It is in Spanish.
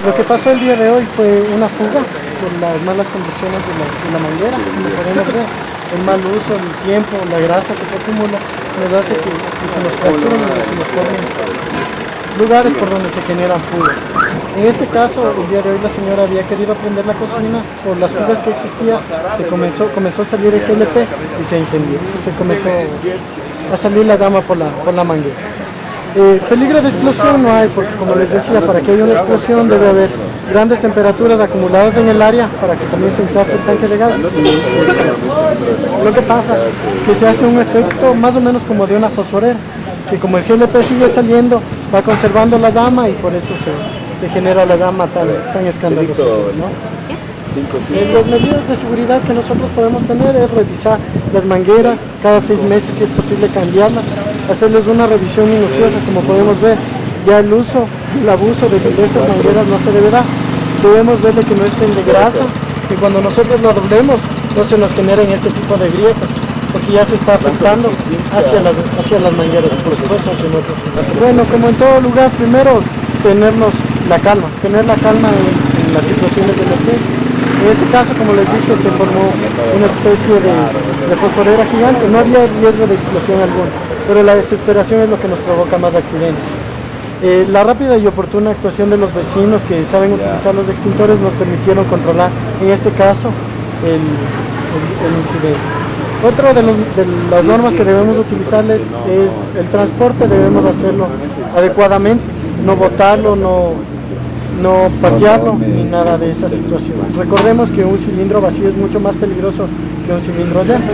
Lo que pasó el día de hoy fue una fuga por las malas condiciones de la manguera, como podemos ver. El mal uso, el tiempo, la grasa que se acumula, nos hace que se nos fracturen y se nos formen lugares por donde se generan fugas. En este caso, el día de hoy la señora había querido prender la cocina, por las fugas que existía, comenzó a salir el GLP y se incendió. Se comenzó a salir la llama por la manguera. Peligro de explosión no hay, porque como les decía, para que haya una explosión debe haber grandes temperaturas acumuladas en el área para que comience a hincharse el tanque de gas. Lo que pasa es que se hace un efecto más o menos como de una fosforera, que como el GLP sigue saliendo, va conservando la llama y por eso se genera la llama tan escandalosa, ¿no? Las medidas de seguridad que nosotros podemos tener es revisar las mangueras cada 6 meses, si es posible cambiarlas, hacerles una revisión minuciosa. Como podemos ver, ya el uso, el abuso de estas mangueras no se deberá. Debemos ver de que no estén de grasa, que cuando nosotros lo doblemos no se nos generen este tipo de grietas, porque ya se está afectando hacia las mangueras, por supuesto, hacia otros. Bueno, como en todo lugar, primero tener la calma en las situaciones de emergencia. En este caso, como les dije, se formó una especie de fosforera gigante. No había riesgo de explosión alguna, pero la desesperación es lo que nos provoca más accidentes. La rápida y oportuna actuación de los vecinos que saben utilizar los extintores nos permitieron controlar, en este caso, el incidente. Otra de las normas que debemos utilizarles es el transporte. Debemos hacerlo adecuadamente, no botarlo, no patearlo ni nada de esa situación. Recordemos que un cilindro vacío es mucho más peligroso que un cilindro lleno.